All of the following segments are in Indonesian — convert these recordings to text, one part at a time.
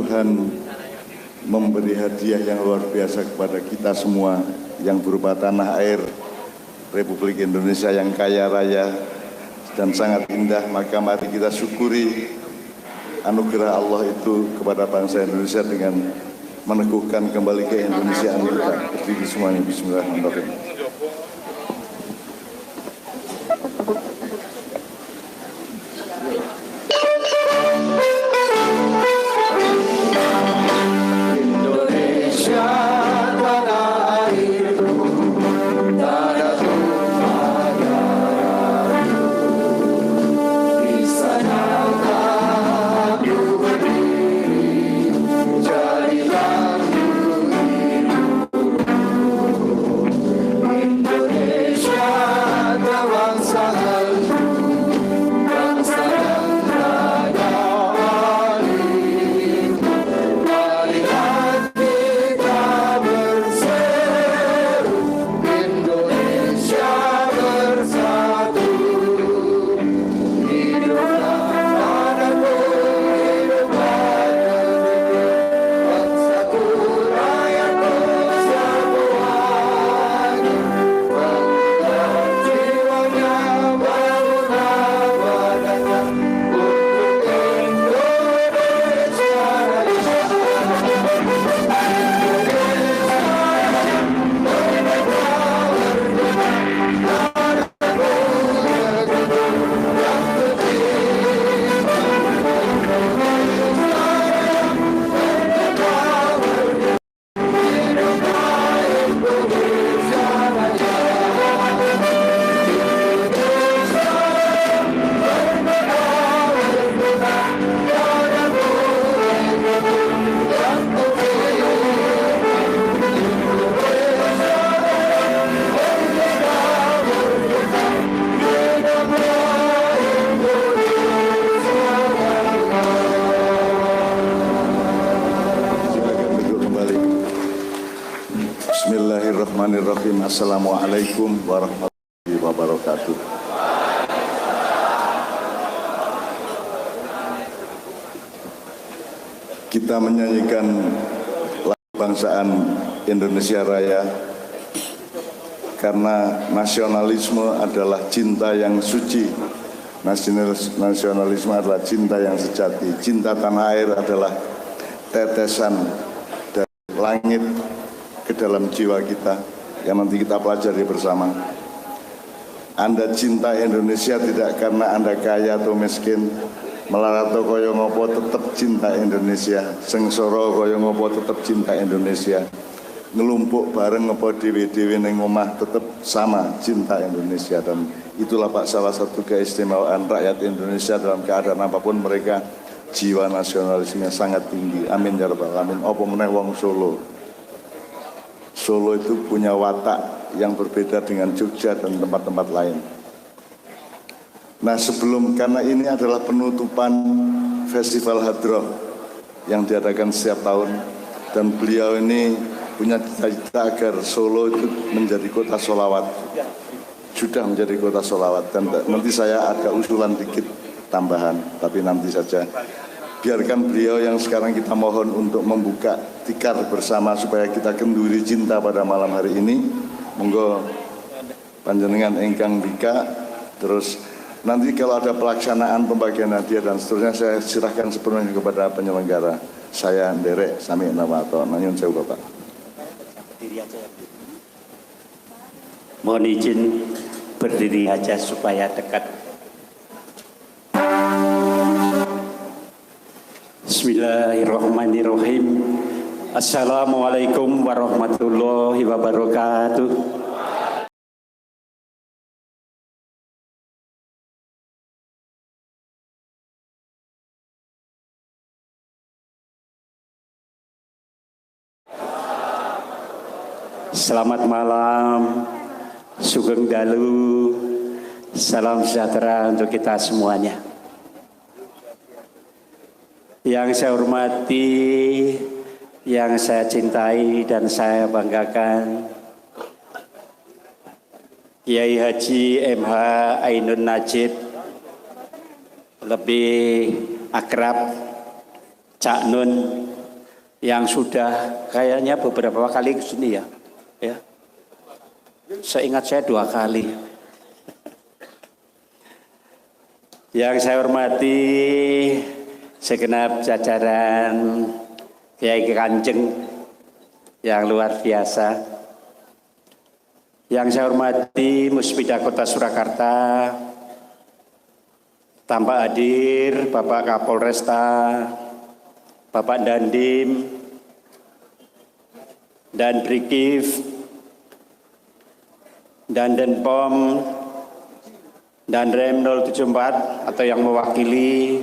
Tuhan memberi hadiah yang luar biasa kepada kita semua yang berupa tanah air Republik Indonesia yang kaya raya dan sangat indah, maka mari kita syukuri anugerah Allah itu kepada bangsa Indonesia dengan meneguhkan kembali ke Indonesiaan kita. Berdiri semuanya, bismillahirrahmanirrahim. Bismillahirrahmanirrahim. Assalamualaikum warahmatullahi wabarakatuh. Kita menyanyikan lagu bangsaan Indonesia Raya karena nasionalisme adalah cinta yang suci. Nasionalisme adalah cinta yang sejati. Cinta tanah air adalah tetesan dari langit ke dalam jiwa kita yang nanti kita pelajari bersama. Anda cinta Indonesia tidak karena Anda kaya atau miskin, melarato koyo ngopo tetap cinta Indonesia, sengsara koyo ngopo tetap cinta Indonesia, ngelumpuk bareng ngopo dewe-dewe ning omah tetap sama cinta Indonesia. Dan itulah Pak salah satu keistimewaan rakyat Indonesia dalam keadaan apapun mereka jiwa nasionalismenya sangat tinggi. Amin ya rabbal alamin. Apa meneh wong Solo. Solo itu punya watak yang berbeda dengan Jogja dan tempat-tempat lain. Nah karena ini adalah penutupan Festival Hadroh yang diadakan setiap tahun, dan beliau ini punya cita-cita agar Solo itu menjadi kota sholawat. Sudah menjadi kota sholawat, dan nanti saya ada usulan dikit tambahan, tapi nanti saja. Biarkan beliau yang sekarang kita mohon untuk membuka tikar bersama supaya kita kenduri cinta pada malam hari ini. Monggo panjenengan ingkang bika. Terus nanti kalau ada pelaksanaan pembagian hadiah dan seterusnya saya serahkan sepenuhnya kepada penyelenggara. Saya nderek sami nama atau nanyun sewu Bapak. Mohon izin berdiri aja supaya dekat. Bismillahirrahmanirrahim. Assalamualaikum warahmatullahi wabarakatuh. Selamat malam, sugeng dalu, salam sejahtera untuk kita semuanya. Yang saya hormati, yang saya cintai dan saya banggakan, Kiai Haji MH Ainun Najib, lebih akrab Cak Nun, yang sudah kayaknya beberapa kali ke sini ya. Seingat saya 2 kali. Yang saya hormati segenap jajaran Kiai Kanjeng yang luar biasa. Yang saya hormati Musbida Kota Surakarta, tanpa hadir Bapak Kapolresta, Bapak Dandim, dan Brigif, dan Denpom, dan Rem 074 atau yang mewakili,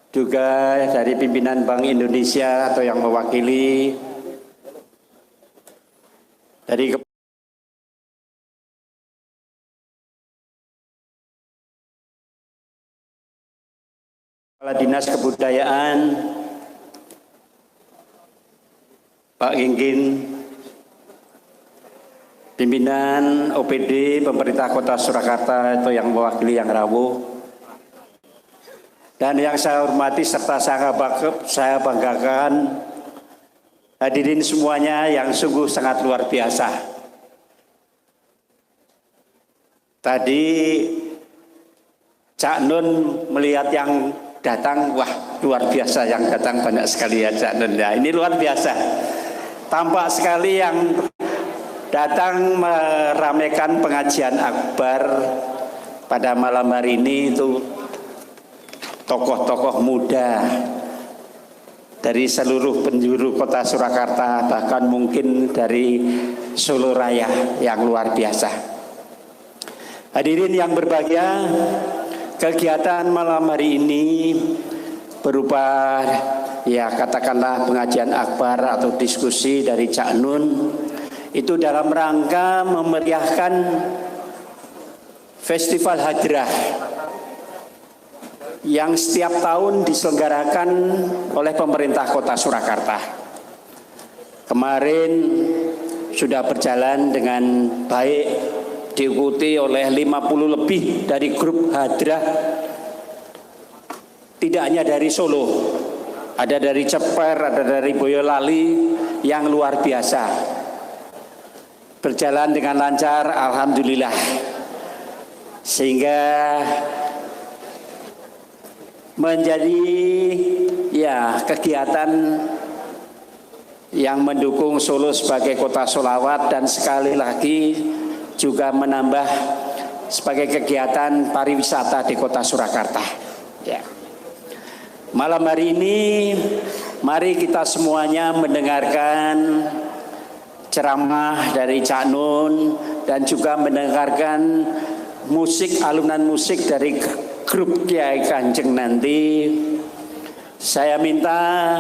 juga dari pimpinan Bank Indonesia atau yang mewakili, dari Kepala Dinas Kebudayaan, Pak Ginggin, pimpinan OPD Pemerintah Kota Surakarta atau yang mewakili yang rawuh, dan yang saya hormati serta saya banggakan hadirin semuanya yang sungguh sangat luar biasa. Tadi Cak Nun melihat yang datang, wah luar biasa, yang datang banyak sekali ya Cak Nun ya, ini luar biasa. Tampak sekali yang datang meramaikan pengajian akbar pada malam hari ini itu tokoh-tokoh muda dari seluruh penjuru kota Surakarta, bahkan mungkin dari Solo Raya, yang luar biasa. Hadirin yang berbahagia, kegiatan malam hari ini berupa ya katakanlah pengajian akbar atau diskusi dari Cak Nun, itu dalam rangka memeriahkan Festival Hadrah yang setiap tahun diselenggarakan oleh pemerintah Kota Surakarta. Kemarin sudah berjalan dengan baik, diikuti oleh 50 lebih dari grup Hadrah, tidak hanya dari Solo, ada dari Ceper, ada dari Boyolali, yang luar biasa. Berjalan dengan lancar, alhamdulillah. Sehingga menjadi ya kegiatan yang mendukung Solo sebagai kota sholawat, dan sekali lagi juga menambah sebagai kegiatan pariwisata di kota Surakarta. Ya. Malam hari ini mari kita semuanya mendengarkan ceramah dari Cak Nun dan juga mendengarkan musik, alunan musik dari grup Kiai Kanjeng nanti. Saya minta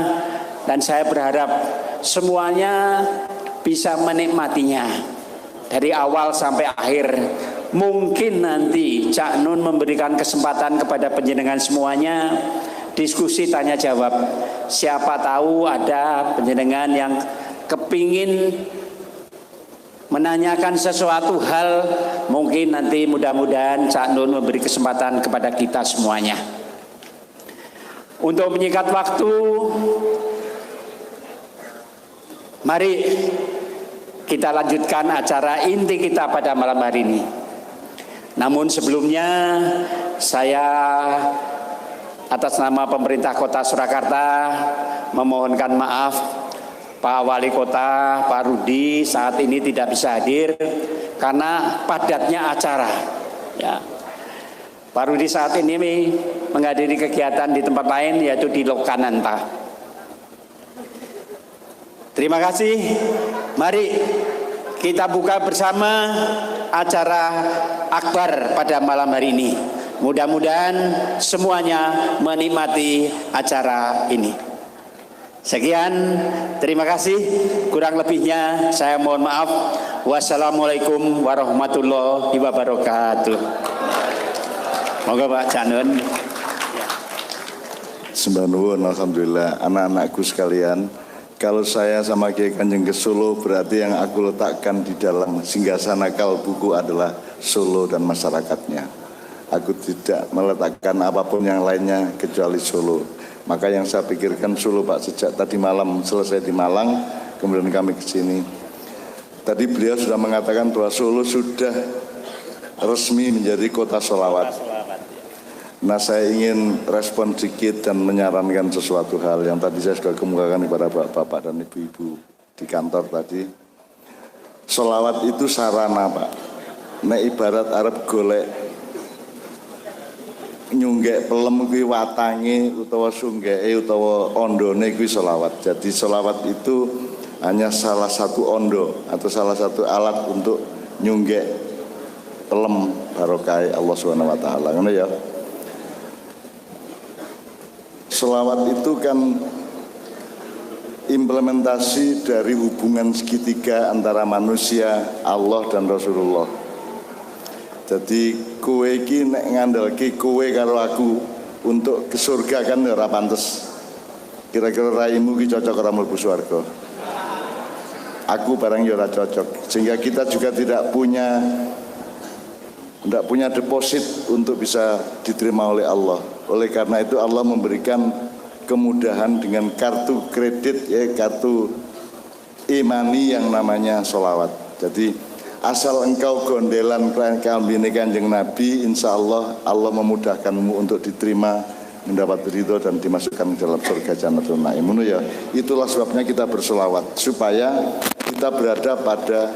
dan saya berharap semuanya bisa menikmatinya dari awal sampai akhir. Mungkin nanti Cak Nun memberikan kesempatan kepada panjenengan semuanya diskusi tanya jawab. Siapa tahu ada panjenengan yang kepingin menanyakan sesuatu hal, mungkin nanti mudah-mudahan Cak Nun memberi kesempatan kepada kita semuanya. Untuk menyingkat waktu, mari kita lanjutkan acara inti kita pada malam hari ini. Namun sebelumnya saya atas nama pemerintah Kota Surakarta memohonkan maaf, Pak Wali Kota, Pak Rudi saat ini tidak bisa hadir karena padatnya acara. Ya. Pak Rudi saat ini menghadiri kegiatan di tempat lain, yaitu di Lokananta. Terima kasih. Mari kita buka bersama acara akbar pada malam hari ini. Mudah-mudahan semuanya menikmati acara ini. Sekian, terima kasih. Kurang lebihnya saya mohon maaf. Wassalamualaikum warahmatullahi wabarakatuh. Moga Pak Cak Nun. Sembah nuwun, alhamdulillah. Anak-anakku sekalian, kalau saya sama Kiai Kanjeng ke Solo, berarti yang aku letakkan di dalam singgasana kalbuku adalah Solo dan masyarakatnya. Aku tidak meletakkan apapun yang lainnya kecuali Solo. Maka yang saya pikirkan Solo Pak, sejak tadi malam selesai di Malang, kemudian kami ke sini. Tadi beliau sudah mengatakan bahwa Solo sudah resmi menjadi kota sholawat. Nah, saya ingin respon sedikit dan menyarankan sesuatu hal yang tadi saya sudah kemukakan kepada bapak-bapak dan ibu-ibu di kantor tadi. Sholawat itu sarana Pak. Nek ibarat Arab golek nyunggek pelem kuwi watange utawa sunggeke utawa ondone kuwi sholawat. Jadi sholawat itu hanya salah satu ondo atau salah satu alat untuk nyunggek pelem barokah Allah Subhanahu wa taala. Ngono ya. Sholawat itu kan implementasi dari hubungan segitiga antara manusia, Allah dan Rasulullah. Jadi kowe iki nek ngandalke kowe karo aku untuk ke surga kan ora pantes. Kira-kira raimu ki cocok ora mlebu swarga. Aku barang ya ora cocok. Sehingga kita juga tidak punya deposit untuk bisa diterima oleh Allah. Oleh karena itu Allah memberikan kemudahan dengan kartu kredit, ya kartu imani yang namanya sholawat. Jadi asal engkau gondelan kambine Kanjeng Nabi, insya Allah Allah memudahkanmu untuk diterima, mendapat ridho dan dimasukkan ke dalam surga Jannatul Naim. Ya, itulah sebabnya kita bersolawat supaya kita berada pada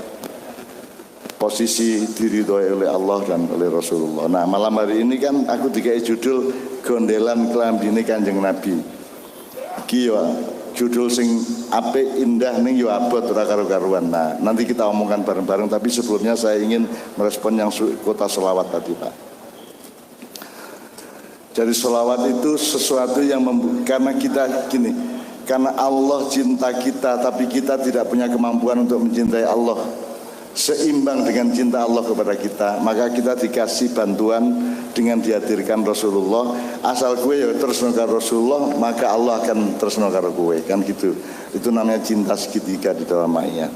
posisi diridhoi oleh Allah dan oleh Rasulullah. Nah, malam hari ini kan aku dikai judul gondelan klambine Kanjeng Nabi. Iki ya judul sing apik indah ning yo abot ora karo-karuan. Nah, nanti kita omongkan bareng-bareng, tapi sebelumnya saya ingin merespon yang kota sholawat tadi Pak. Jadi sholawat itu sesuatu yang karena kita gini, karena Allah cinta kita tapi kita tidak punya kemampuan untuk mencintai Allah seimbang dengan cinta Allah kepada kita, maka kita dikasih bantuan dengan dihadirkan Rasulullah. Asal gue ya terus karo Rasulullah, maka Allah akan terus karo gue, kan gitu. Itu namanya cinta segitiga di dalam ayat.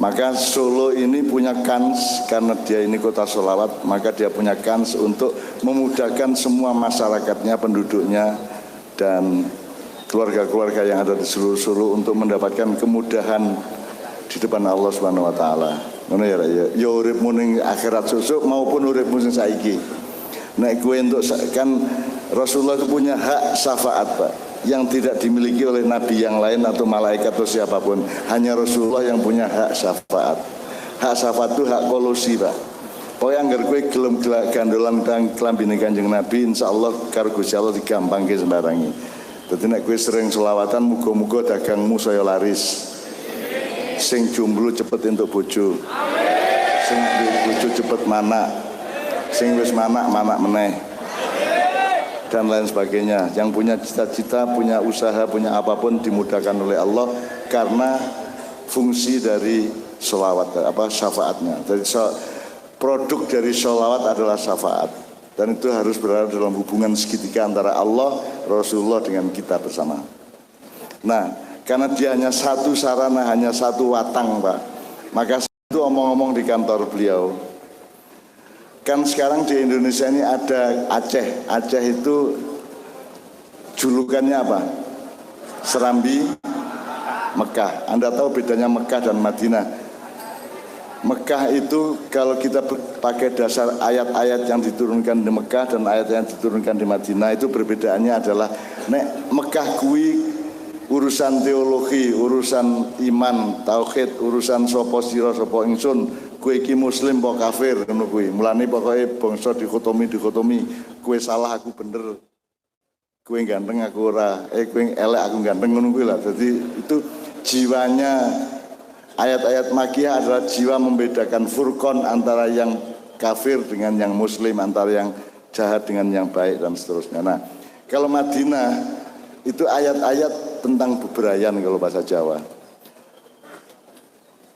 Maka Solo ini punya kans, karena dia ini kota sholawat, maka dia punya kans untuk memudahkan semua masyarakatnya, penduduknya dan keluarga-keluarga yang ada di seluruh Solo untuk mendapatkan kemudahan di depan Allah Subhanahu wa taala. Ngono ya, ya uripmu ning akhirat susuk maupun uripmu sing saiki. Nek kowe entuk kan Rasulullah itu punya hak syafaat, Pak, yang tidak dimiliki oleh nabi yang lain atau malaikat atau siapapun. Hanya Rasulullah yang punya hak syafaat. Hak syafaat itu hak kolusi, Pak. Pokoknya anggar kowe gelem gandolan klambine Kanjeng Nabi, insyaallah karo Gusti Allah digampangke sembarangi. Dadi nek kowe sering selawatan, muga-muga dagangmu saya laris. Sing jomblo cepet entuk bojo. Sing bojo cepet manak. Sing wis manak meneh. Dan lain sebagainya. Yang punya cita-cita, punya usaha, punya apapun dimudahkan oleh Allah karena fungsi dari sholawat, syafaatnya. Jadi produk dari sholawat adalah syafaat. Dan itu harus berada dalam hubungan segitiga antara Allah, Rasulullah dengan kita bersama. Nah, karena dia hanya satu sarana, hanya satu watang, Pak. Maka itu omong-omong di kantor beliau. Kan sekarang di Indonesia ini ada Aceh. Aceh itu julukannya apa? Serambi Mekah. Anda tahu bedanya Mekah dan Madinah? Mekah itu kalau kita pakai dasar ayat-ayat yang diturunkan di Mekah dan ayat yang diturunkan di Madinah, itu perbedaannya adalah nek Mekah kui urusan teologi, urusan iman, tauhid, urusan sapa sira sapa ingsun, kowe iki muslim apa kafir, ngono kuwi. Mulane pokoke bangsa dikotomi, kowe salah aku bener. Kowe ganteng aku ora, kowe elek aku ganteng, ngono kuwi lah. Jadi itu jiwanya ayat-ayat Makkiyah adalah jiwa membedakan furqan antara yang kafir dengan yang muslim, antara yang jahat dengan yang baik dan seterusnya. Nah, kalau Madinah itu ayat-ayat tentang bebrayan kalau bahasa Jawa.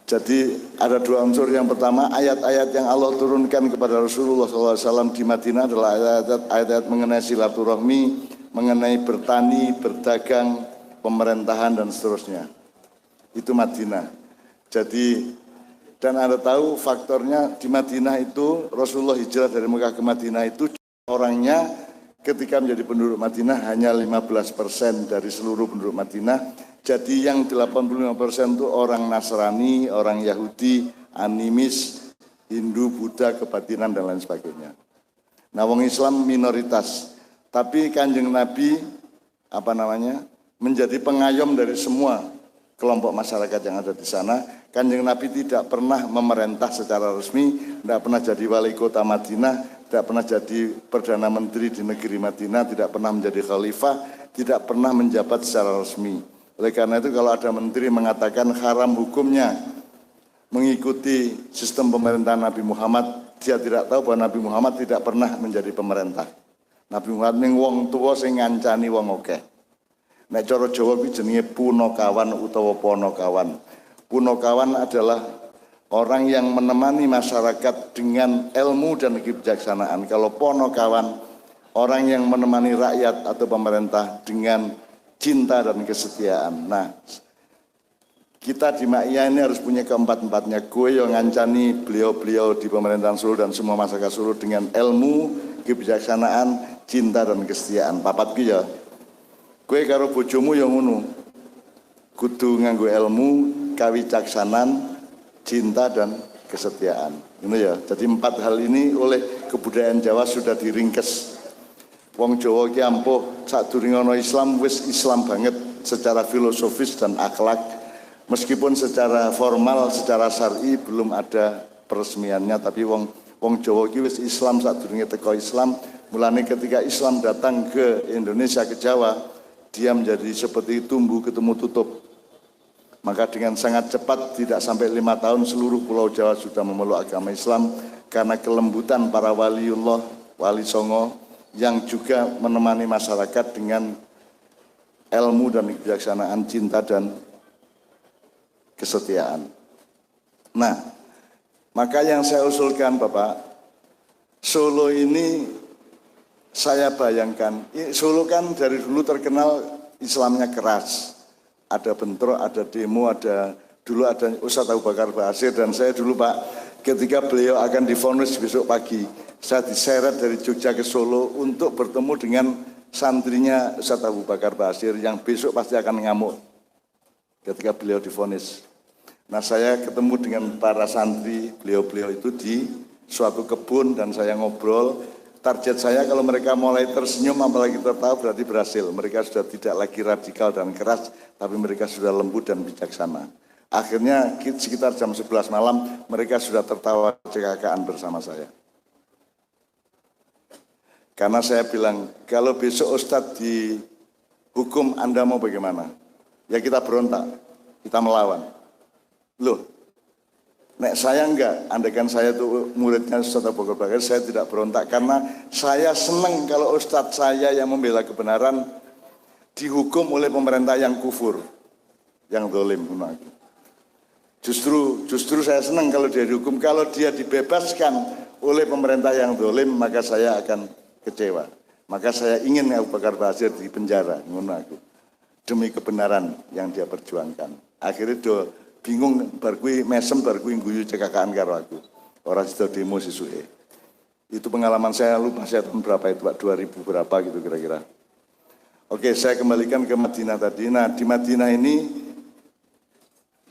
Jadi ada dua unsur. Yang pertama, ayat-ayat yang Allah turunkan kepada Rasulullah SAW di Madinah adalah ayat-ayat mengenai silaturahmi, mengenai bertani, berdagang, pemerintahan dan seterusnya. Itu Madinah. Jadi, dan Anda tahu faktornya di Madinah itu Rasulullah hijrah dari Mekah ke Madinah itu orangnya ketika menjadi penduduk Madinah hanya 15% dari seluruh penduduk Madinah. Jadi yang 85% itu orang Nasrani, orang Yahudi, animis, Hindu, Buddha, kebatinan dan lain sebagainya. Nah, wong Islam minoritas. Tapi Kanjeng Nabi menjadi pengayom dari semua kelompok masyarakat yang ada di sana. Kanjeng Nabi tidak pernah memerintah secara resmi, tidak pernah jadi wali kota Madinah, tidak pernah jadi Perdana Menteri di negeri Madinah, tidak pernah menjadi khalifah, tidak pernah menjabat secara resmi. Oleh karena itu kalau ada menteri mengatakan haram hukumnya mengikuti sistem pemerintahan Nabi Muhammad, dia tidak tahu bahwa Nabi Muhammad tidak pernah menjadi pemerintah. Nabi Muhammad ning wong tuwa sing ngancani wong akeh. Nek cara Jawa kuwi jenenge punakawan utawa ponokawan. Punakawan adalah orang yang menemani masyarakat dengan ilmu dan kebijaksanaan. Kalau ponokawan, orang yang menemani rakyat atau pemerintah dengan cinta dan kesetiaan. Nah, kita di Ma'iyah ini harus punya keempat-empatnya. Gue yang ngancani beliau-beliau di pemerintahan Solo dan semua masyarakat Solo dengan ilmu, kebijaksanaan, cinta dan kesetiaan. Papat gue ya. Gue karo bojomu yang ngono. Kudu nganggo ilmu, kawicaksanan, cinta dan kesetiaan. Ini ya. Jadi 4 hal ini oleh kebudayaan Jawa sudah diringkes. Wong Jawa ki ampuh sadurunge ana Islam wis Islam banget secara filosofis dan akhlak. Meskipun secara formal, secara syar'i belum ada peresmiannya, tapi wong Jawa ki wis Islam sadurunge teko Islam. Mulane ketika Islam datang ke Indonesia, ke Jawa, dia menjadi seperti tumbuh ketemu tutup. Maka dengan sangat cepat, tidak sampai 5 tahun seluruh pulau Jawa sudah memeluk agama Islam karena kelembutan para waliullah, wali songo yang juga menemani masyarakat dengan ilmu dan kebijaksanaan, cinta dan kesetiaan. Nah, maka yang saya usulkan Bapak, Solo ini saya bayangkan, Solo kan dari dulu terkenal Islamnya keras. Ada bentrok, ada demo, dulu ada Ustadz Abu Bakar Basir, dan saya dulu Pak, ketika beliau akan divonis besok pagi, saya diseret dari Jogja ke Solo untuk bertemu dengan santrinya Ustadz Abu Bakar Basir yang besok pasti akan ngamuk ketika beliau divonis. Nah, saya ketemu dengan para santri beliau-beliau itu di suatu kebun dan saya ngobrol. Target saya kalau mereka mulai tersenyum apalagi tertawa berarti berhasil. Mereka sudah tidak lagi radikal dan keras, tapi mereka sudah lembut dan bijaksana. Akhirnya sekitar jam 11 malam mereka sudah tertawa cekakaan bersama saya. Karena saya bilang, kalau besok Ustadz dihukum Anda mau bagaimana? Ya kita berontak, kita melawan. Loh, nek saya enggak, andaikan saya itu muridnya Ustadz Abu Bakar Basir, saya tidak berontak karena saya senang kalau Ustadz saya yang membela kebenaran dihukum oleh pemerintah yang kufur, yang zalim. Justru saya senang kalau dia dihukum. Kalau dia dibebaskan oleh pemerintah yang zalim, maka saya akan kecewa. Maka saya ingin Abu Bakar Basir di penjara, demi kebenaran yang dia perjuangkan. Akhirnya do bingung bar kuwi mesem bar kuwi guyu cekakaan karo aku. Ora sida demo sisuke. Itu pengalaman saya, lupa saya tahun berapa itu Pak, 2000 berapa gitu kira-kira. Oke, saya kembalikan ke Madinah tadi. Nah, di Madinah ini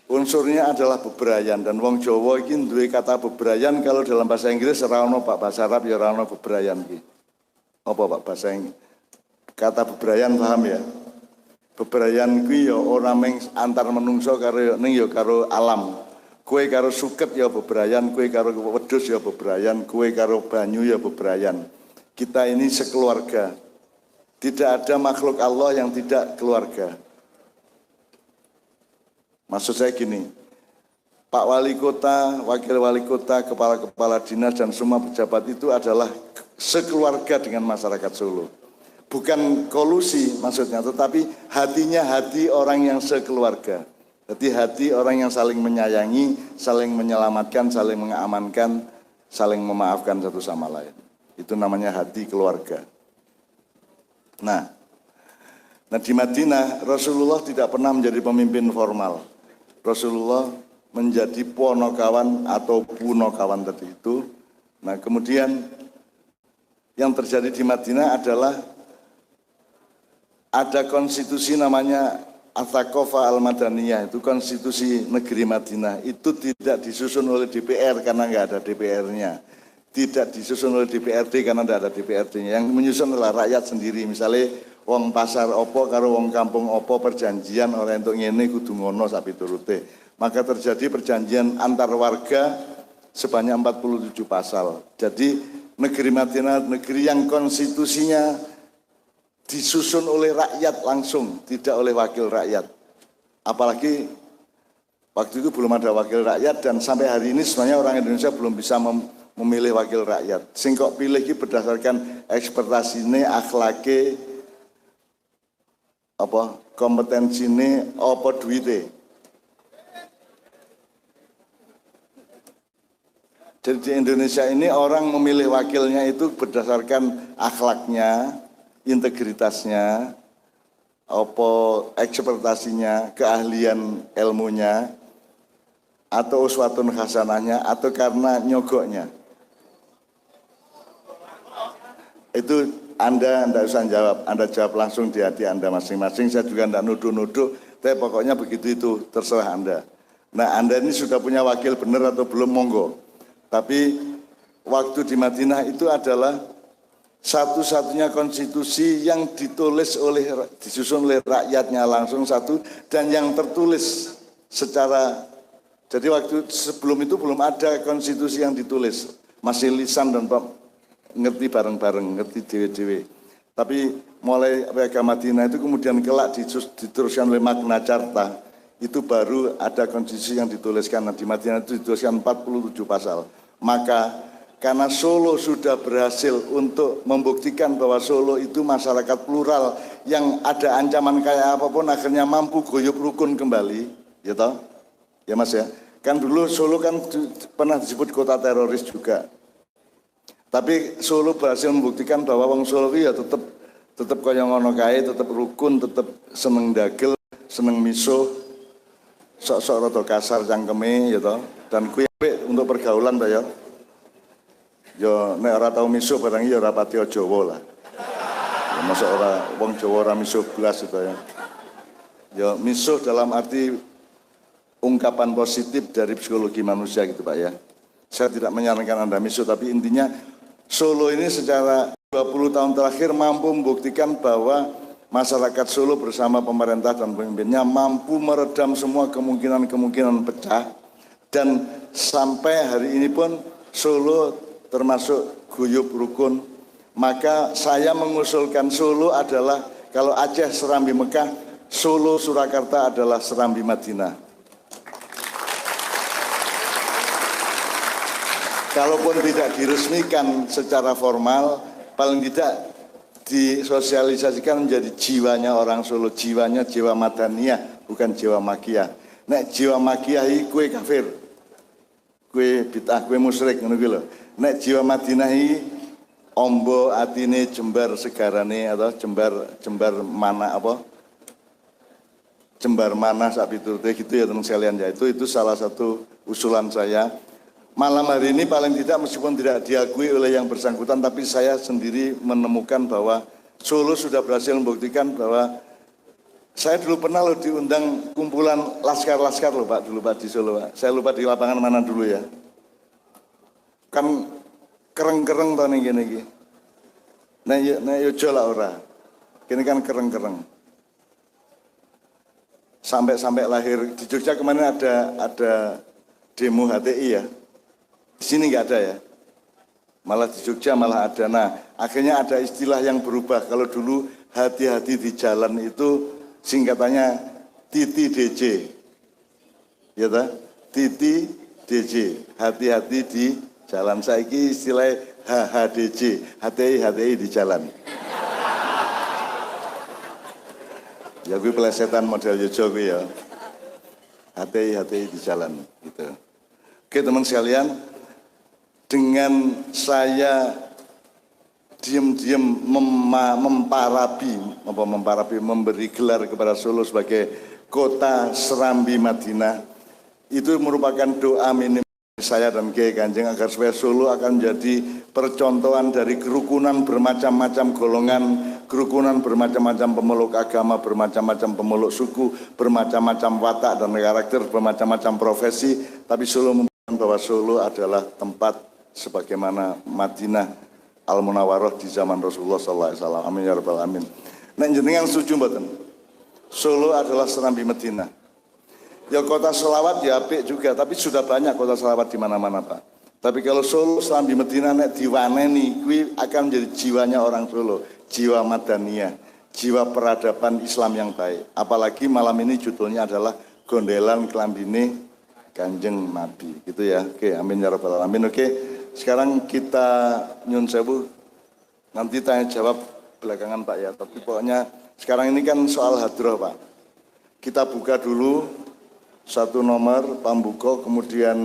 unsurnya adalah bebrayan, dan wong Jawa iki duwe kata bebrayan. Kalau dalam bahasa Inggris ora ono Pak, bahasa Arab ya ora ono bebrayan iki. Apa Pak bahasa Inggris? Kata bebrayan paham ya? Bebrayan kuwi ya ora mung antar menungso karo ning ya karo alam. Kowe karo suket ya bebrayan, kowe karo wedhus ya bebrayan, kowe karo banyu ya bebrayan. Kita ini sekeluarga. Tidak ada makhluk Allah yang tidak keluarga. Maksud saya gini, Pak Wali Kota, Wakil Wali Kota, Kepala-Kepala Dinas dan semua pejabat itu adalah sekeluarga dengan masyarakat Solo. Bukan kolusi maksudnya, tetapi hatinya hati orang yang sekeluarga. Jadi hati orang yang saling menyayangi, saling menyelamatkan, saling mengamankan, saling memaafkan satu sama lain. Itu namanya hati keluarga. Nah di Madinah Rasulullah tidak pernah menjadi pemimpin formal. Rasulullah menjadi ponokawan atau punokawan tadi itu. Nah kemudian yang terjadi di Madinah adalah ada konstitusi namanya At-Thaqafah Al-Madaniyah, itu konstitusi negeri Madinah. Itu tidak disusun oleh DPR karena nggak ada DPR-nya. Tidak disusun oleh DPRD karena tidak ada DPRD-nya. Yang menyusun adalah rakyat sendiri. Misalnya wong pasar opo karo wong kampung opo perjanjian orang untuk ngene kudu ngono sapi turute. Maka terjadi perjanjian antar warga sebanyak 47 pasal. Jadi negeri Madinah negeri yang konstitusinya disusun oleh rakyat langsung, tidak oleh wakil rakyat. Apalagi waktu itu belum ada wakil rakyat dan sampai hari ini sebenarnya orang Indonesia belum bisa memilih wakil rakyat. Sing kok pilih iki berdasarkan ekspertasine, akhlake, kompetensine, apa duite. Jadi di Indonesia ini orang memilih wakilnya itu berdasarkan akhlaknya, integritasnya, ekspertasinya, keahlian ilmunya, atau uswatun hasanahnya, atau karena nyogoknya. Itu Anda tidak usah jawab, Anda jawab langsung di hati Anda masing-masing. Saya juga tidak nuduh-nuduh, tapi pokoknya begitu itu, terserah Anda. Nah, Anda ini sudah punya wakil benar atau belum, monggo. Tapi waktu di Madinah itu adalah satu-satunya konstitusi yang disusun oleh rakyatnya langsung satu, dan yang tertulis secara, jadi waktu sebelum itu belum ada konstitusi yang ditulis, masih lisan dan ngerti bareng-bareng, ngerti dewe-dewe. Tapi mulai Piagam Madinah itu kemudian kelak diteruskan oleh Magna Carta, itu baru ada konstitusi yang dituliskan. Nah, di Madinah itu dituliskan 47 pasal. Maka karena Solo sudah berhasil untuk membuktikan bahwa Solo itu masyarakat plural yang ada ancaman kayak apapun akhirnya mampu guyup rukun kembali, ya toh? Ya Mas ya. Kan dulu Solo kan pernah disebut kota teroris juga. Tapi Solo berhasil membuktikan bahwa wong Solo ya tetap kaya ngono kae, tetap rukun, tetap seneng dagel, seneng misuh, sok-sok rada kasar cangkeme, ya toh? Dan kuwi untuk pergaulan ta ya. Yo nek ora tau misuh barang ya ora pati Jawa lah. Ya, masa ora wong Jawa ora misuh blas itu ya. Ya misuh dalam arti ungkapan positif dari psikologi manusia gitu Pak ya. Saya tidak menyarankan Anda misuh, tapi intinya Solo ini secara 20 tahun terakhir mampu membuktikan bahwa masyarakat Solo bersama pemerintah dan pemimpinnya mampu meredam semua kemungkinan-kemungkinan pecah. Dan sampai hari ini pun Solo termasuk guyup rukun. Maka saya mengusulkan Solo adalah, kalau Aceh Serambi Mekah, Solo Surakarta adalah Serambi Madinah. Kalaupun tidak diresmikan secara formal, paling tidak disosialisasikan menjadi jiwanya orang Solo, jiwanya jiwa Madaniyah, bukan jiwa Makiyah. Nek jiwa Makiyah iki kue kafir, kue bid'ah, kue musyrik ngono kuwi lho. Nek jiwa Madinah iki ombo atine jembar segarane atau jembar mana apa? Jembar mana sak piturute gitu ya teman sekalian ya. Itu salah satu usulan saya. Malam hari ini paling tidak meskipun tidak diakui oleh yang bersangkutan, tapi saya sendiri menemukan bahwa Solo sudah berhasil membuktikan bahwa saya dulu pernah loh diundang kumpulan laskar-laskar loh Pak, dulu Pak di Solo Pak. Saya lupa di lapangan mana dulu ya. Kan kereng-kereng tahun ini. Nah yo lah ora. Kini kan kereng-kereng. Sampai lahir di Jogja kemarin ada demo HTI ya. Di sini nggak ada ya. Malah di Jogja malah ada. Nah, akhirnya ada istilah yang berubah. Kalau dulu hati-hati di jalan itu singkatannya Titi DJ. Ya ta? Titi DJ. Hati-hati di jalan. Saiki istilah HHDJ. HTI di jalan. Ya gue pelesetan model Yojo gue ya. HTI di jalan gitu. Oke teman sekalian, dengan saya diam-diam memberi gelar kepada Solo sebagai kota Serambi Madinah, itu merupakan doa minim saya dan Kiai Kanjeng agar supaya Solo akan menjadi percontohan dari kerukunan bermacam-macam golongan, kerukunan bermacam-macam pemeluk agama, bermacam-macam pemeluk suku, bermacam-macam watak dan karakter, bermacam-macam profesi. Tapi Solo membuktikan bahwa Solo adalah tempat sebagaimana Madinah Al-Munawwarah di zaman Rasulullah SAW. Amin ya rabbal alamin. Nek jenengan setuju mboten? Solo adalah serambi Madinah. Ya kota selawat ya apik juga, tapi sudah banyak kota selawat di mana-mana Pak. Tapi kalau Solo serambi Madinah nek diwaneni, kuwi akan menjadi jiwanya orang Solo, jiwa madaniyah, jiwa peradaban Islam yang baik. Apalagi malam ini judulnya adalah Gondelan Klambine Kanjeng Nabi, gitu ya. Oke, amin ya rabbal alamin. Oke, sekarang kita nyun sewu, nanti tanya jawab belakangan Pak ya. Tapi pokoknya sekarang ini kan soal hadroh Pak. Kita buka dulu satu nomor pambuka, kemudian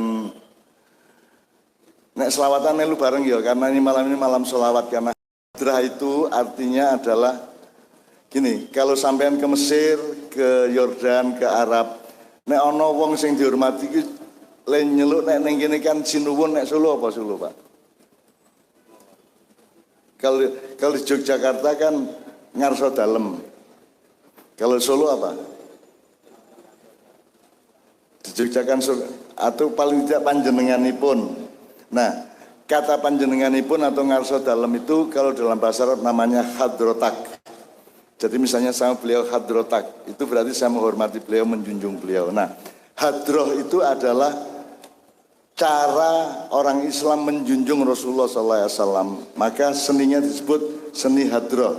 nek selawatan melu bareng ya, karena ini malam selawat. Karena hadrah itu artinya adalah gini, kalau sampean ke Mesir, ke Yordan, ke Arab, nek ono wong sing dihormati ki le nyeluk nek ning kene kan sinuwun, nek Solo apa Solo Pak? Kalau di Yogyakarta kan ngarso dalem. Kalau Solo apa? Yogyakarta atau paling tidak panjenenganipun. Nah, kata panjenenganipun atau ngarso dalam itu kalau dalam bahasa Arab namanya hadrotak. Jadi misalnya sama beliau hadrotak, itu berarti saya menghormati beliau, menjunjung beliau. Nah, hadroh itu adalah cara orang Islam menjunjung Rasulullah SAW. Maka seninya disebut seni hadroh.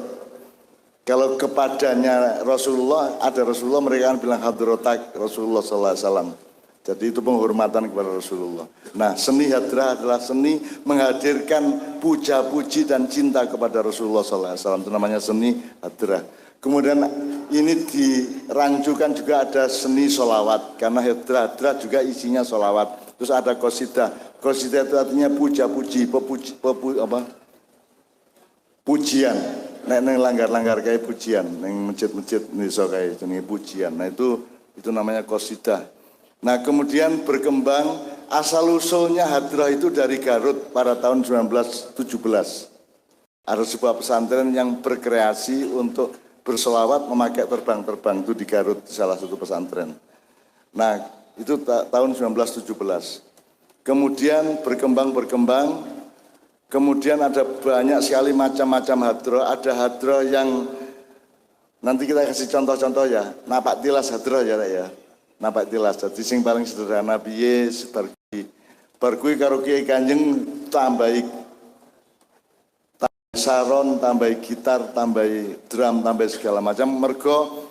Kalau kepadanya Rasulullah, ada Rasulullah, mereka akan bilang hadrotak Rasulullah SAW. Jadi itu penghormatan kepada Rasulullah. Nah, seni hadrah adalah seni menghadirkan puja-puji dan cinta kepada Rasulullah SAW. Itu namanya seni hadrah. Kemudian ini dirancukan juga ada seni solawat. Karena hadrah juga isinya solawat. Terus ada qasidah. Qasidah itu artinya puja-puji, pujian. Neng langgar-langgar kayak pujian, neng masjid-masjid niso kayak jenenge pujian. Nah itu namanya qasidah. Nah kemudian berkembang asal usulnya hadrah itu dari Garut pada tahun 1917. Ada sebuah pesantren yang berkreasi untuk berselawat memakai terbang-terbang itu di Garut, salah satu pesantren. Nah itu tahun 1917. Kemudian berkembang. Kemudian ada banyak sekali macam-macam hadroh. Ada hadroh yang nanti kita kasih contoh-contoh ya. Napak tilas hadroh ya. Napak tilas. Jadi sing paling sederhana biye bargui karo Kiai Kanjeng tambahi saron, tambahi gitar, tambahi drum, tambahi segala macam. Mergo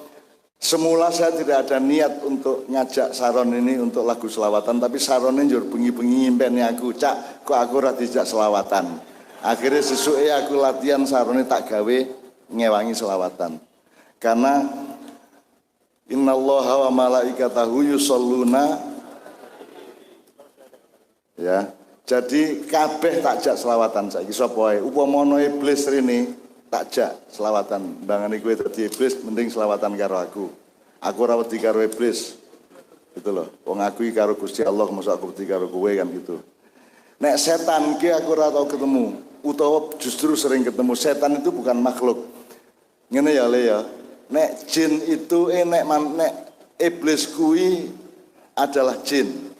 semula saya tidak ada niat untuk ngajak Saron ini untuk lagu selawatan, tapi Saron ini njur bengi-bengi ngimpeni aku, Cak, kok aku ora dijak selawatan. Akhirnya sesuke aku latihan Saron ini tak gawe ngewangi selawatan. Karena innallaha wa malaikatahu yusholluna, ya. Jadi kabeh tak jak selawatan saiki sapa wae. Upama ana iblis rene tak jak selawatan, bangane kowe dadi iblis mending selawatan karo aku. Aku ora wedi karo iblis. Gitu loh. Wong aku iki karo Gusti Allah, mosok aku wedi karo kowe kan gitu. Nek setan ki aku ora tau ketemu, utawa justru sering ketemu. Setan itu bukan makhluk. Ngene ya Le ya. Nek jin itu nek iblis kuwi adalah jin.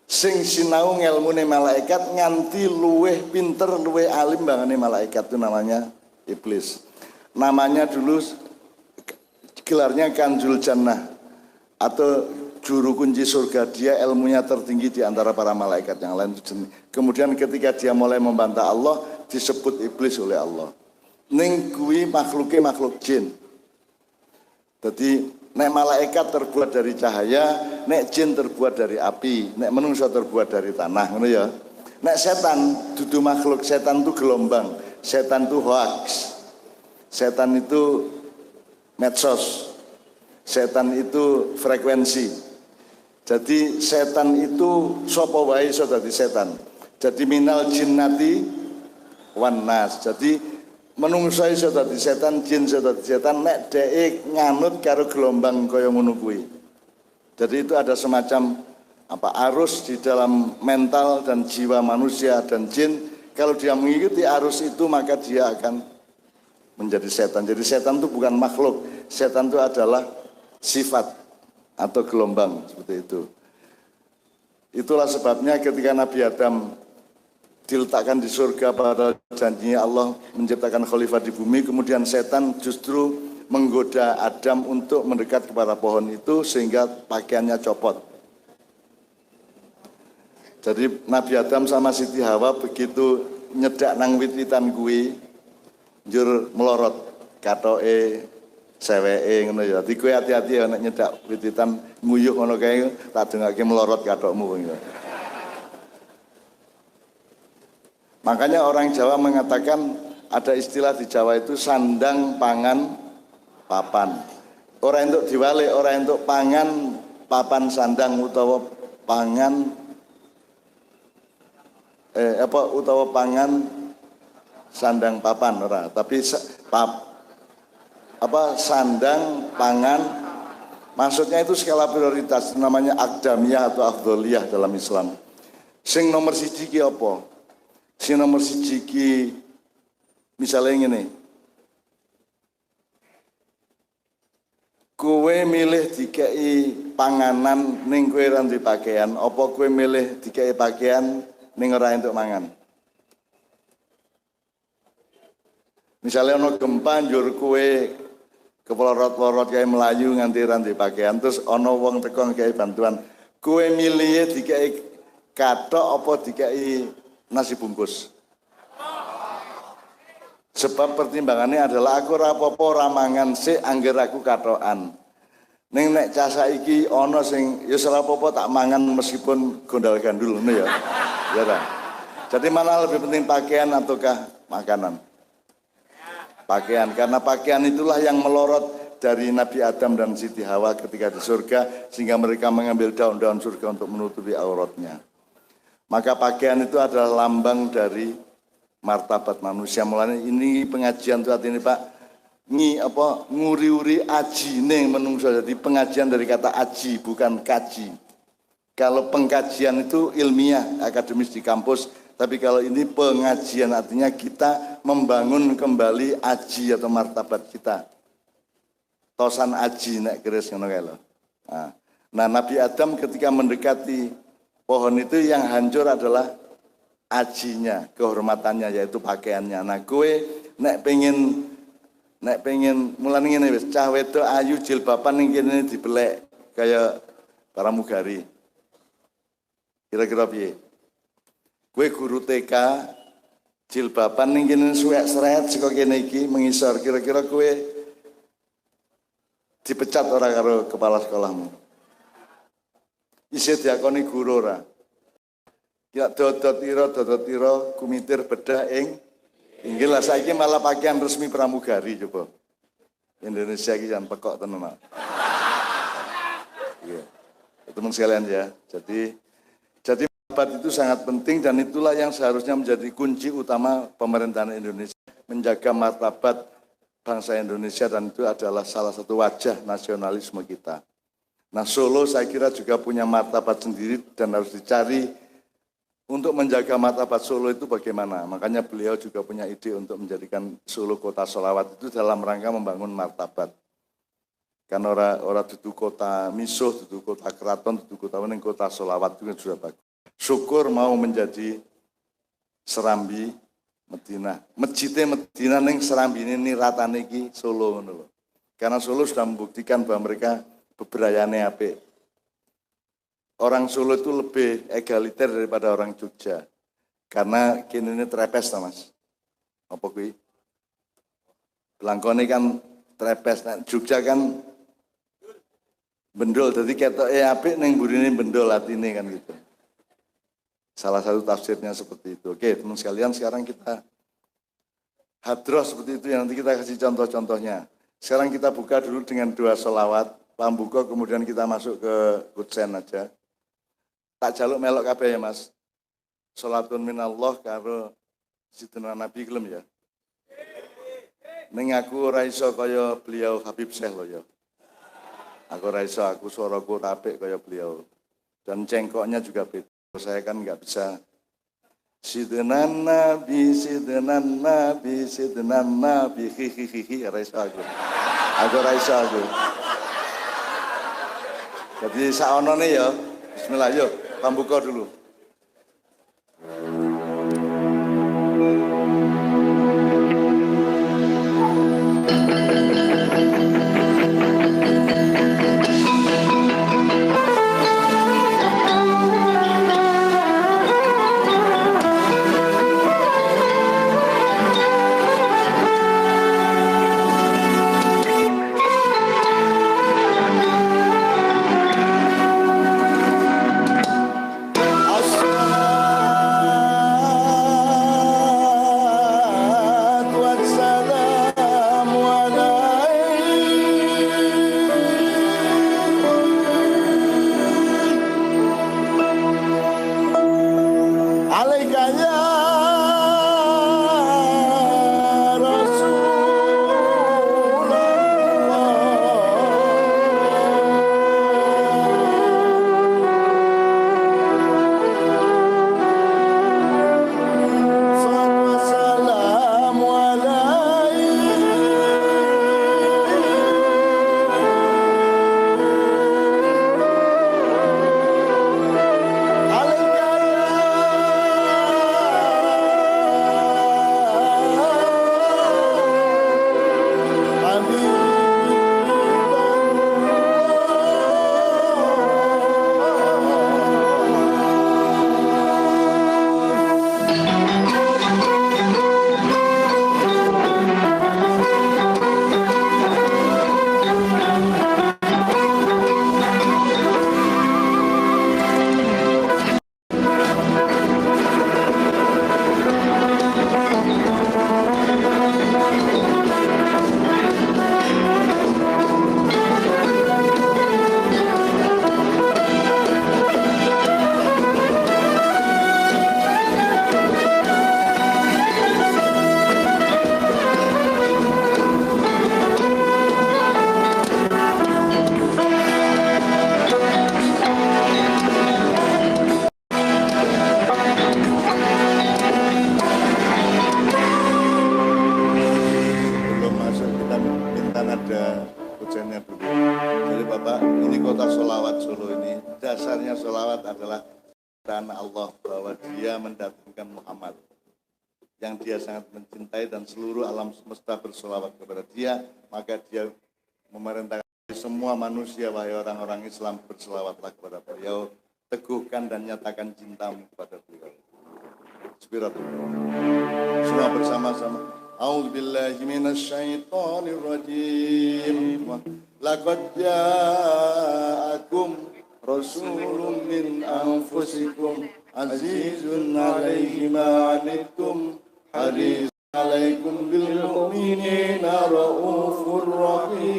Sing sinau ngelmune malaikat nganti luweh pinter, luweh alim bangane malaikat, itu namanya iblis. Namanya dulu gelarnya Kanzul Jannah atau juru kunci surga. Dia ilmunya tertinggi di antara para malaikat yang lain. Kemudian ketika dia mulai membantah Allah, disebut iblis oleh Allah. Ning kuwi makhluke makhluk jin. Jadi nek malaikat terbuat dari cahaya, nek jin terbuat dari api, nek manusia terbuat dari tanah, ngono ya. Nek setan dudu makhluk, setan itu gelombang, setan itu hoax. Setan itu medsos, setan itu frekuensi. Jadi setan itu sapa wae iso dadi setan. Jadi minal jinnati wan nas. Jadi menungso iso dadi setan, jin iso dadi setan nek dhek nganut karo gelombang kaya ngono kuwi. Jadi itu ada semacam arus di dalam mental dan jiwa manusia dan jin. Kalau dia mengikuti arus itu maka dia akan menjadi setan. Jadi setan itu bukan makhluk, setan itu adalah sifat atau gelombang seperti itu. Itulah sebabnya ketika Nabi Adam diletakkan di surga pada janjinya Allah menciptakan khalifah di bumi, kemudian setan justru menggoda Adam untuk mendekat kepada pohon itu sehingga pakaiannya copot. Jadi Nabi Adam sama Siti Hawa begitu nyedak nang wit-witan kuwi njur melorot katoke seweke ngono ya. Dadi kowe hati-hati ya nek nyedak wit-witan nguyuh ngono kae tak dengake melorot katokmu ngono. Makanya orang Jawa mengatakan ada istilah di Jawa itu sandang pangan papan. Ora entuk diwalik, ora entuk pangan papan sandang utawa pangan utawa pangan sandang papan ora, tapi sandang pangan maksudnya itu skala prioritas, namanya akdamiyah atau afdholiyah dalam Islam. Sing nomor siji ki apa? Sing nomor siji ki misalnya ngene. Kowe milih dikei panganan ning kowe ra duwe pakaian, apa kowe milih dikei pakaian ning ora entuk mangan? Misalnya ono gempa njur kowe kepelorot-pelorot kayak Melayu nganti ra duwe pakaian, terus ono wong teko ngekei bantuan, kowe milih dikei kathok apa dikei nasi bungkus? Sebab pertimbangannya adalah aku ora apa-apa ora mangan sik angger aku kathokan. Ning nek cah saiki ana sing ya ora apa-apa tak mangan meskipun gondal gandul ngono ya. Ya ta. Jadi mana lebih penting pakaian ataukah makanan? Pakaian, karena pakaian itulah yang melorot dari Nabi Adam dan Siti Hawa ketika di surga sehingga mereka mengambil daun-daun surga untuk menutupi auratnya. Maka pakaian itu adalah lambang dari martabat manusia. Mulanya ini pengajian tuh ini Pak, nguri-uri aji ning menungso. Jadi pengajian dari kata aji bukan kaji. Kalau pengkajian itu ilmiah, akademis di kampus, tapi kalau ini pengajian artinya kita membangun kembali aji atau martabat kita. Tosan aji nek keris ngono kae lho. Nah, Nabi Adam ketika mendekati pohon itu yang hancur adalah ajinya, kehormatannya yaitu pakaiannya. Nah, kowe nek pengen mulane ngene wis cah wedok ayu jilbaban ning kene dibelek kaya pramugari. Kira-kira piye? Kowe guru TK jilbaban ning kene suwek seret saka kene iki mengisor, kira-kira kowe dipecat ora karo kepala sekolahmu? Isih diakoni guru ora? Ya dodot tiro kumitir bedah ing inggil lah saiki malah pakaian resmi pramugari coba. Indonesia iki jan pekok tenan. Iya. Teman sekalian ya. Jadi martabat itu sangat penting dan itulah yang seharusnya menjadi kunci utama pemerintahan Indonesia, menjaga martabat bangsa Indonesia, dan itu adalah salah satu wajah nasionalisme kita. Nah, Solo saya kira juga punya martabat sendiri dan harus dicari untuk menjaga martabat Solo itu bagaimana. Makanya beliau juga punya ide untuk menjadikan Solo kota sholawat itu dalam rangka membangun martabat. Karena orang duduk kota misuh, duduk kota keraton, duduk kota mening kota sholawat itu sudah bagus. Syukur mau menjadi Serambi Medina. Masjidnya Medina ning Serambi ini ratane iki Solo ngono lho. Karena Solo sudah membuktikan bahwa mereka bebrayane apik. Orang Solo itu lebih egaliter daripada orang Jogja. Karena kini ini trepes ta Mas. Apa kuwi? Blangkone kan trepes, nah, Jogja kan bendol. Jadi ketoke apik ning burine bendol atine kan gitu. Salah satu tafsirnya seperti itu. Oke, teman sekalian, sekarang kita hadroh seperti itu, yang nanti kita kasih contoh-contohnya. Sekarang kita buka dulu dengan 2 sholawat, pambuka, kemudian kita masuk ke Qudsen aja. Tak jaluk melok kabeh ya Mas. Sholatun minallah karo Sidina Nabi gelem ya. Ning aku ora iso kaya beliau Habib Syekh lho ya. Aku ora iso, aku suaraku apik kaya beliau. Dan cengkoknya juga beda. Saya kan nggak bisa Sidna Nabi, Sidna Nabi, Sidna Nabi, hihihihi, raisa aku. Aku raisa aku. Jadi saono nih ya, bismillah yuk, pambuka dulu. Dasarnya sholawat adalah karena Allah bahwa dia mendatangkan Muhammad yang dia sangat mencintai dan seluruh alam semesta bersolawat kepada dia, maka dia memerintahkan semua manusia, wahai orang-orang Islam, bersolawatlah kepada beliau, teguhkan dan nyatakan cintamu kepada beliau. Semua bersama-sama. A'udzubillahi minasyaitonirrajim. Laqad ja'akum Rasulun min anfusikum azizun alaihi ma anittum harisun alaikum bil mu'minina raufur rahim.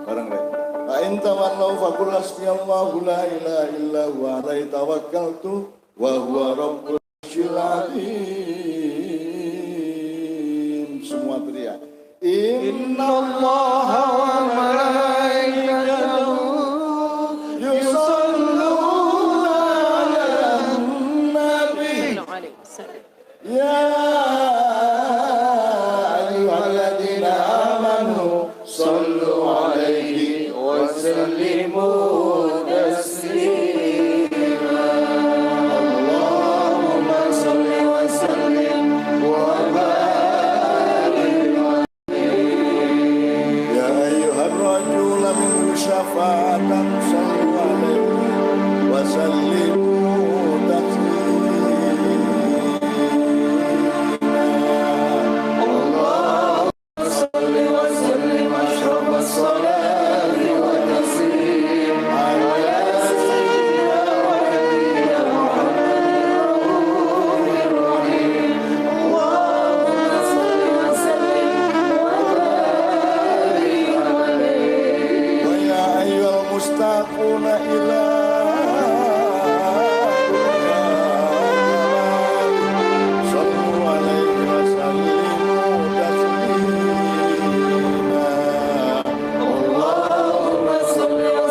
Barang rek. Fa in tawallaw faqul hasbiyallahu la ilaha illa huwa alaihi tawakkaltu wa huwa rabbul arsyil azim. Semua teriak. Innallaha wa malaikatahu yusholluna 'alan nabi. Ya ayyuhalladzina amanu shollu 'alaihi wa sallimu taslima. Allahumma sholli wa sallim wa syafa'atan sallu alaihi wa sallimu taslima. Allahumma salli wa sallim ashrafas salati wa taslim ala sayyidina Muhammadin rahim. Allahumma salli wa sallim wa barik alaihi ayyuhal mustaquna ila sallu alaihi wa sallimu taslima. Allahumma salli wa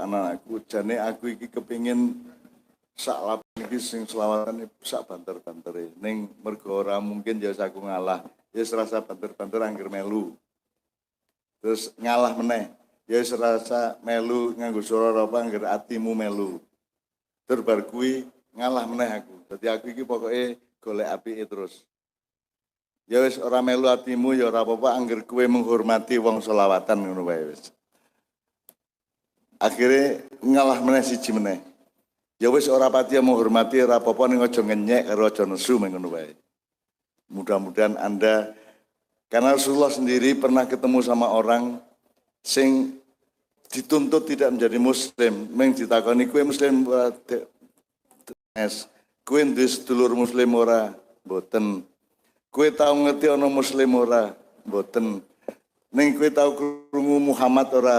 anak-anakku, jane aku iki kepingin sak lapan iki sing selawatan sak banter-bantere. Ning mergo ora mungkin ya aku ngalah. Ya serasa banter-banter angger melu. Terus ngalah meneh. Ya serasa melu nganggo suara apa angger atimu melu. Terus bar kuwi ngalah meneh aku. Dadi aku iki pokoke golek apike terus. Ya wis ora melu atimu ya ora apa-apa angger kowe menghormati wong selawatan ngono wae wis. Akhirnya ngalah meneh siji meneh. Ya wis ora pati menghormati ora apa-apa ning aja ngenyek karo aja nesu ngono wae. Mudah-mudahan Anda, karena Rasulullah sendiri pernah ketemu sama orang sing dituntut tidak menjadi muslim, meng ditakoni kowe muslim ora kowe duwe sedulur muslim ora? Mboten. Kowe tau ngerti ana muslim ora? Mboten. Ning kowe tau krungu Muhammad ora?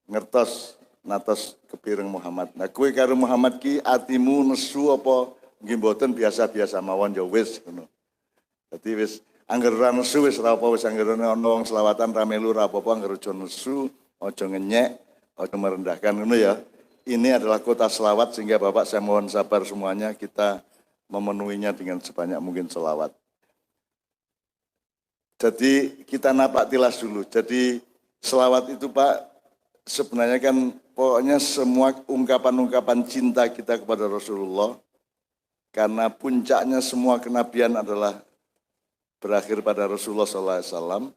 Ngertos natos kepireng Muhammad. Nah kowe karo Muhammad ki atimu nesu apa nggih mboten biasa-biasa mawon ya wis ngono. Dadi wis angger ora nesu wis ora apa wis angger ana wong selawatan ra melu ora apa-apa angger aja nesu, aja ngenyek, aja merendahkan ngono ya. Ini adalah kota selawat sehingga Bapak saya mohon sabar semuanya kita memenuhinya dengan sebanyak mungkin selawat. Jadi kita napak tilas dulu. Jadi selawat itu Pak sebenarnya kan pokoknya semua ungkapan-ungkapan cinta kita kepada Rasulullah karena puncaknya semua kenabian adalah berakhir pada Rasulullah SAW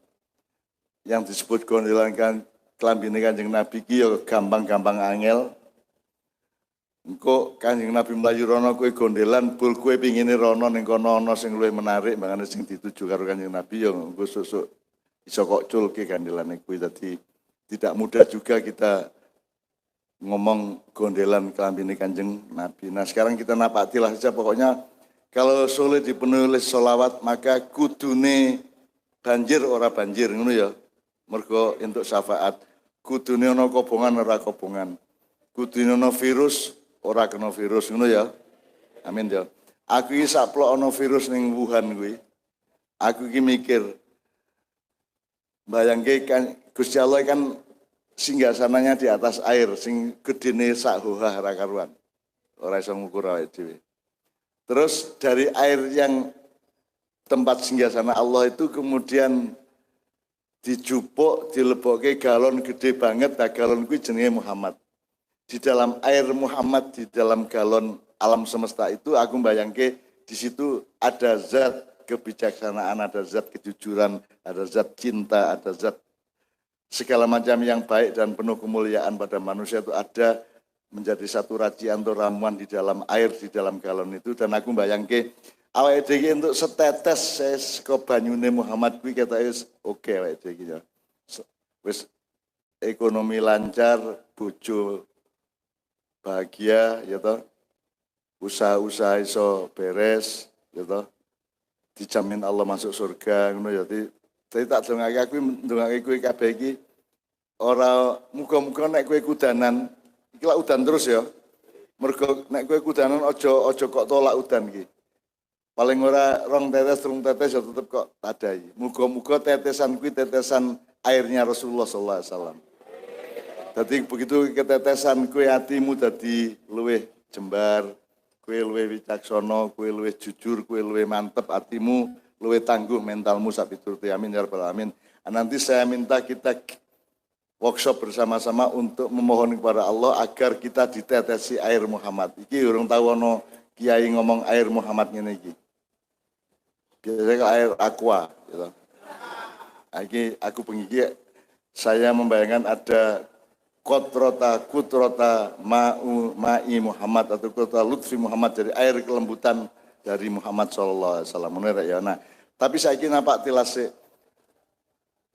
yang disebut gondelan kelambine Kanjeng Nabi ki ya gampang-gampang angel. Engko Kanjeng Nabi mlayu rono kowe gondelan bul kowe pingine rono ning kono ana sing luwih menarik makane sing dituju karo Kanjeng Nabi ya engko susuk iso kok culke gandelane kuwi dadi tidak mudah juga kita ngomong gondelan kelambine Kanjeng Nabi. Nah sekarang kita napatilah saja pokoknya kalau soleh dipenuhi oleh sholawat maka kudune banjir ora banjir ngono ya. Mergo entuk syafaat. Kudune ana kobongan ora kobongan. Kudune ana virus ora kena virus ngono ya. Amin ya. Aku iki saplok ana virus ning Wuhan kuwi. Aku iki mikir bayangke kan Gusti Allah kan singgasananya di atas air sing gedene sak hohah ra karuan. Ora iso ngukur awake dhewe. Terus dari air yang tempat singgasana Allah itu kemudian dijupuk, dilebokke galon gede banget, nah galon kuwi jenenge Muhammad. Di dalam air Muhammad, di dalam galon alam semesta itu aku bayangke di situ ada zat kebijaksanaan, ada zat kejujuran, ada zat cinta, ada zat segala macam yang baik dan penuh kemuliaan pada manusia itu ada menjadi satu racian atau ramuan di dalam air di dalam galon itu dan aku bayangke awake dhewe untuk setetes saka banyune Muhammad kuwi ketoke wis oke awake dhewe ya. Wis ekonomi lancar, bojo bahagia ya toh. Usaha-usaha iso beres ya toh. Dijamin Allah masuk surga ngono ya. Dadi tak dongake aku ndongake kowe kabeh iki ora muga-muga nek kowe kudanan iki lak udan terus ya. Mergo nek kowe kudanan aja kok tolak udan iki. Paling ora rong tetes ya tetep kok tadai. Muga-muga tetesan kuwi tetesan airnya Rasulullah sallallahu alaihi wasallam. Dadi begitu ketetesan kowe atimu dadi luwih jembar, kowe luwih wicaksana, kowe luwih jujur, kowe luwih mantep atimu, luwih tangguh mentalmu sak piturute amin ya rabbal alamin. Nanti saya minta kita workshop bersama-sama untuk memohon kepada Allah agar kita ditetesi air Muhammad. Iki urung tahu ono kiai ngomong air Muhammad ngene iki. Biasanya air aqua gitu. Iki aku pengiki saya membayangkan ada kutrota ma'i Muhammad atau kutrota lutfi Muhammad dari air kelembutan dari Muhammad sallallahu alaihi wasallam. Ya. Nah, tapi saya kira nampak tilase.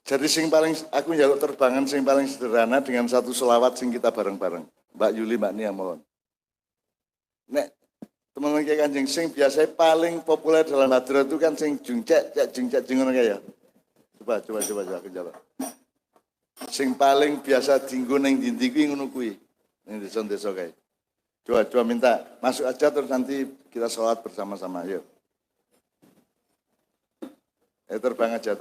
Jadi sing paling aku njaluk terbangan sing paling sederhana dengan satu selawat sing kita bareng-bareng. Mbak Yuli, Mbak Nia mohon. Nek teman-teman kayak Kanjeng sing biasanya paling populer dalam hadirat itu kan sing jungcek ngono ya. Coba aku jawab. Sing paling biasa dinggo ning ndi kuwi ngono kuwi. Ning desa-desa kae. Coba minta masuk aja terus nanti kita selawat bersama-sama yuk. Terbang aja.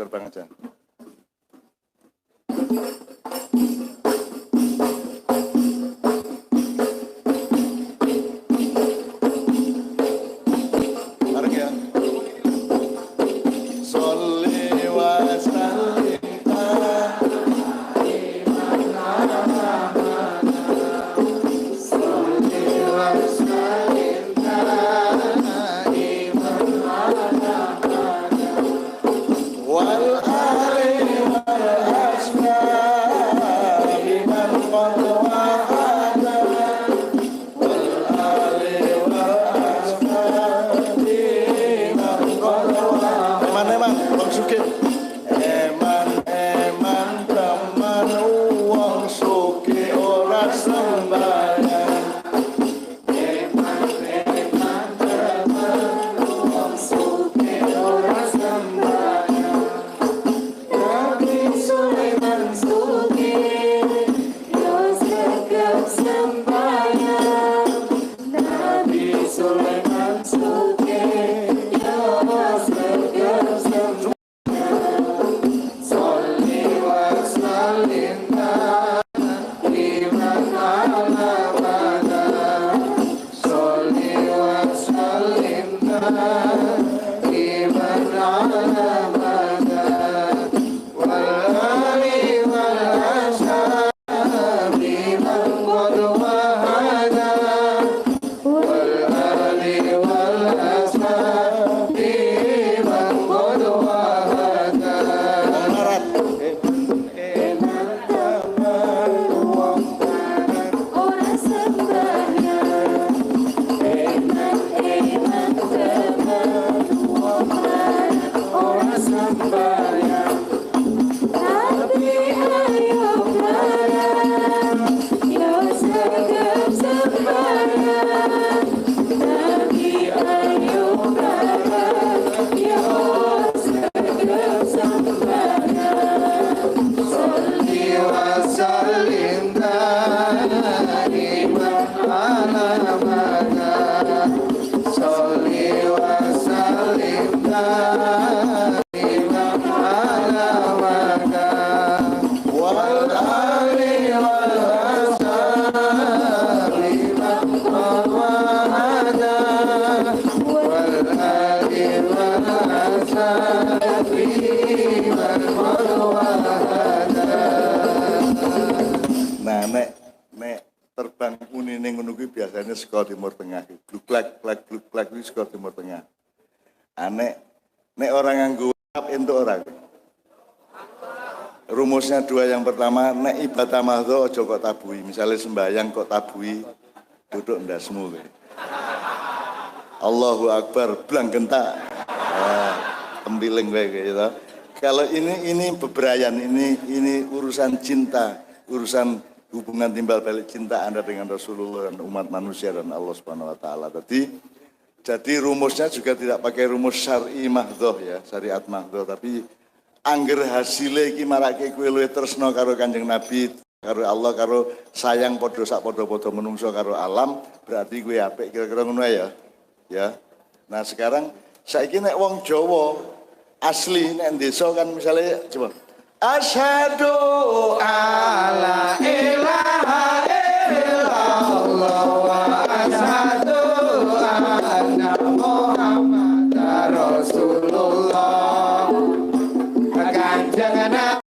Nah, nek terbang unine ngono kuwi biasanya saka Timur Tengah. Gluklek kuwi saka Timur Tengah. Nek orang nganggo entuk ora. Rumusnya dua, yang pertama, nek ibadah mahdho aja kok tabui. Misalnya sembahyang kok tabui, duduk ndasmu kowe. Allahu Akbar, blang gentak. Tempiling kowe gitu. Kalau ini bebrayan, ini urusan cinta, urusan hubungan timbal balik cinta Anda dengan Rasulullah dan umat manusia dan Allah Subhanahu wa taala. Jadi rumusnya juga tidak pakai rumus syar'i mahdhoh ya, syariat mahdhoh, tapi angger hasilnya iki marake kowe luwih tresna karo Kanjeng Nabi, karo Allah, karo sayang padha sak padha-padha menungso karo alam, berarti kowe apik, kira-kira ngono ya. Ya. Nah, sekarang saiki nek wong Jawa asli nek desa kan misalnya coba asyhadu